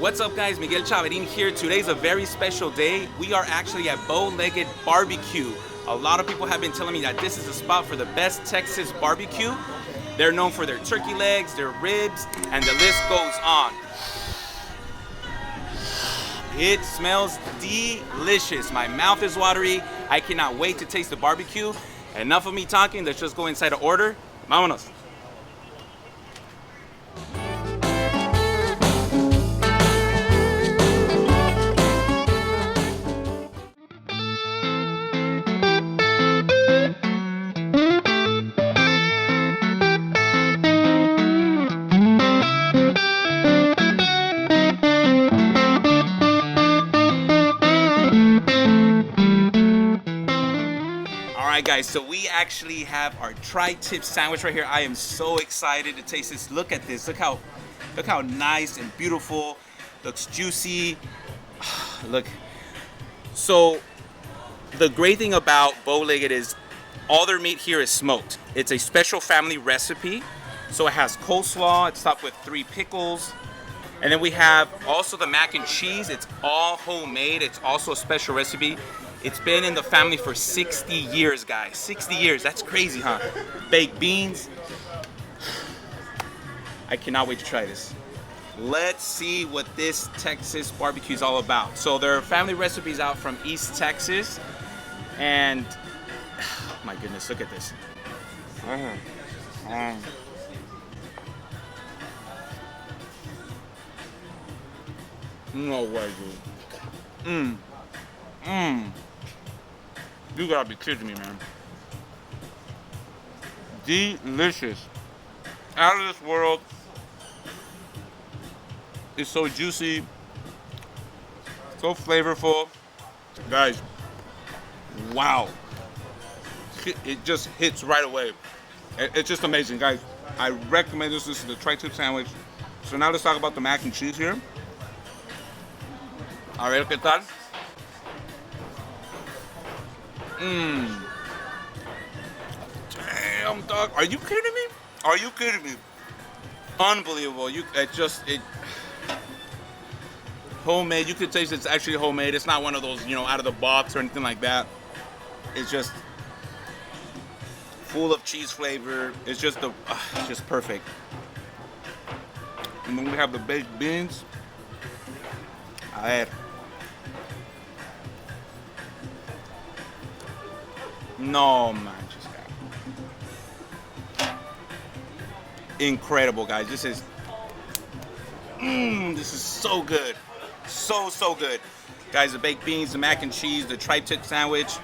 What's up guys, Miguel Chaverin here. Today's a very special day. We are actually at Bowlegged BBQ. A lot of people have been telling me that this is a spot for the best Texas barbecue. They're known for their turkey legs, their ribs, and the list goes on. It smells delicious. My mouth is watery. I cannot wait to taste the barbecue. Enough of me talking, let's just go inside to order. Vámonos. Alright guys, so we actually have our tri-tip sandwich right here. I am so excited to taste this. Look at this. Look how nice and beautiful. Looks juicy. Look. So the great thing about Bowlegged is all their meat here is smoked. It's a special family recipe. So it has coleslaw, it's topped with 3 pickles. And then we have also the mac and cheese. It's all homemade. It's also a special recipe. It's been in the family for 60 years, guys. 60 years, that's crazy, huh? Baked beans. I cannot wait to try this. Let's see what this Texas barbecue is all about. So there are family recipes out from East Texas. And, oh my goodness, look at this. No way, dude. You gotta be kidding me, man. Delicious. Out of this world. It's so juicy. So flavorful. Guys, wow. It just hits right away. It's just amazing, guys. I recommend this. This is the tri-tip sandwich. So now let's talk about the mac and cheese here. A ver qué tal. Damn, dog. Are you kidding me? Are you kidding me? Unbelievable. Homemade. You could taste it's actually homemade. It's not one of those, out of the box or anything like that. It's just full of cheese flavor. It's just perfect. And then we have the baked beans. A ver. No manches, guys. Incredible, guys. This is so good. So good. Guys, the baked beans, the mac and cheese, the tri-tip sandwich,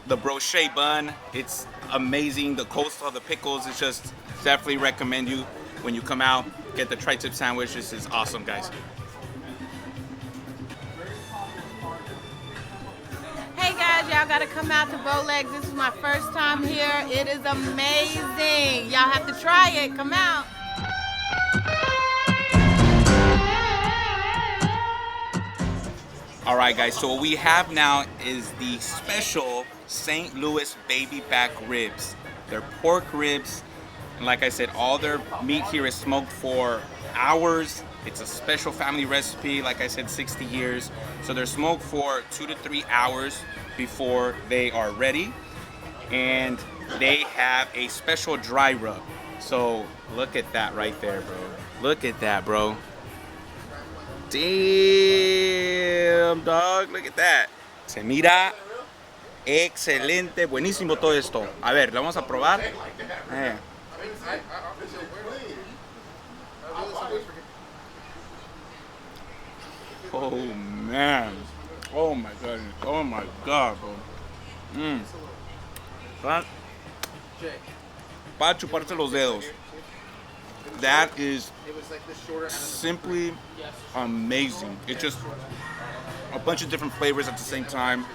the Brioche Bun. It's amazing. The coleslaw, the pickles. It's just definitely recommend you when you come out, get the tri-tip sandwich. This is awesome, guys. Y'all gotta come out to Bowlegged. This is my first time here. It is amazing. Y'all have to try it. Come out. All right, guys. So what we have now is the special St. Louis baby back ribs. They're pork ribs. And like I said, all their meat here is smoked for hours. It's a special family recipe. Like I said, 60 years. So they're smoked for 2 to 3 hours before they are ready, and they have a special dry rub. So look at that right there, bro. Look at that, bro. Damn, dog, look at that. Se mira excelente, buenísimo todo esto. A ver, lo vamos a probar. Oh man. Oh my goodness. Oh my god, bro. Para chuparse los dedos. That is simply amazing. It's just a bunch of different flavors at the same time.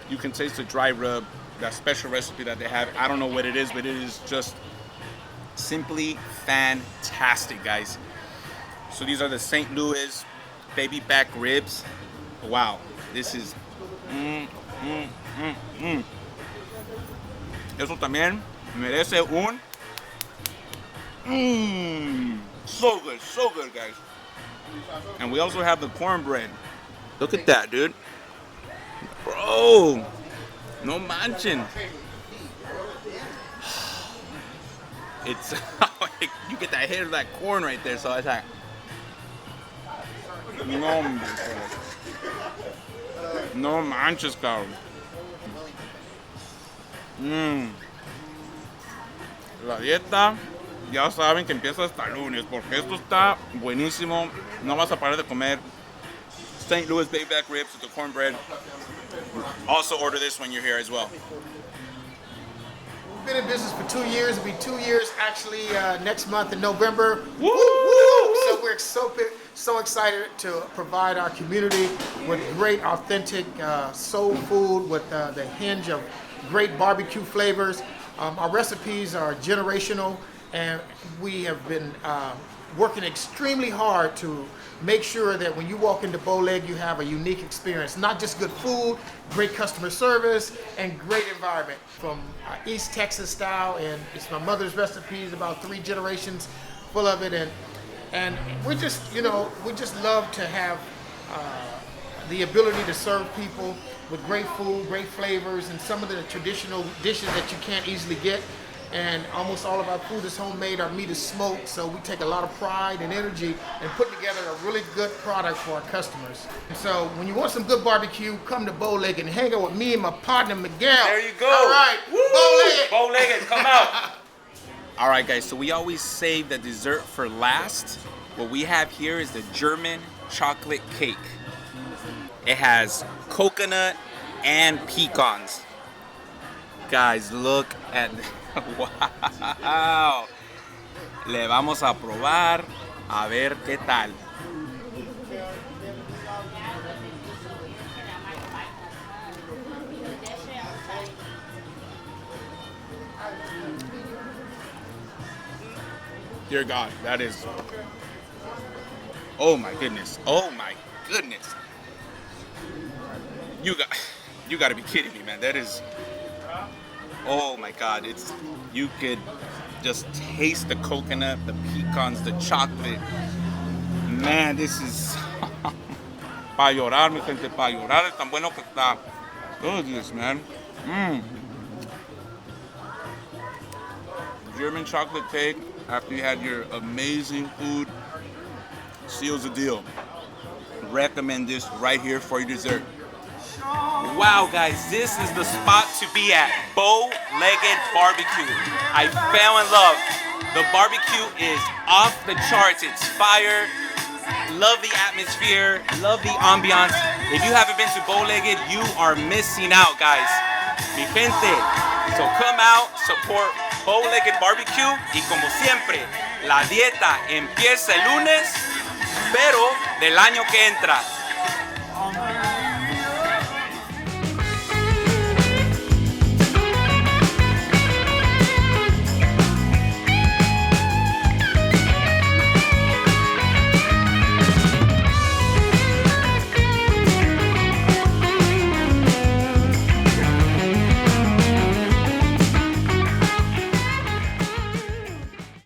You can taste the dry rub, that special recipe that they have. I don't know what it is, but it is just simply fantastic, guys. So these are the St. Louis baby back ribs. Wow, this is Eso también merece un so good, guys. And we also have the cornbread. Look at that, dude. Bro, no manchin. It's, you get that hit of that corn right there, so it's like, no manches, cabrón. La dieta, ya saben que empieza hasta lunes, porque esto está buenísimo. No vas a parar de comer. St. Louis baby back ribs with the cornbread. Also order this when you're here as well. We've been in business for 2 years. It'll be 2 years actually next month in November. Woo! Woo! So we're so excited to provide our community with great, authentic soul food with the hinge of great barbecue flavors. Our recipes are generational, and we have been working extremely hard to make sure that when you walk into Bowlegged, you have a unique experience. Not just good food, great customer service, and great environment. From East Texas Style, and it's my mother's recipes, about 3 generations full of it. And we just, we just love to have the ability to serve people with great food, great flavors, and some of the traditional dishes that you can't easily get. And almost all of our food is homemade, our meat is smoked, so we take a lot of pride and energy in putting together a really good product for our customers. And so when you want some good barbecue, come to Bowlegged and hang out with me and my partner Miguel. There you go. All right, Bowlegged. Bowlegged, come out. All right, guys, so we always save the dessert for last. What we have here is the German chocolate cake. It has coconut and pecans. Guys, look at wow. Le vamos a probar a ver qué tal. Dear God, that is, oh my goodness, oh my goodness. You got to be kidding me, man. That is, oh my God, you could just taste the coconut, the pecans, the chocolate. Man, this is pa llorar, mi gente, pa llorar. Es tan bueno que está. Look at this, man. German chocolate cake after you had your amazing food seals the deal. Recommend this right here for your dessert. Wow, guys, this is the spot to be at, Bowlegged BBQ. I fell in love. The barbecue is off the charts. It's fire. Love the atmosphere. Love the ambiance. If you haven't been to Bowlegged, you are missing out, guys. Mi gente, so come out, support Bowlegged BBQ. Y como siempre, la dieta empieza el lunes, pero del año que entra.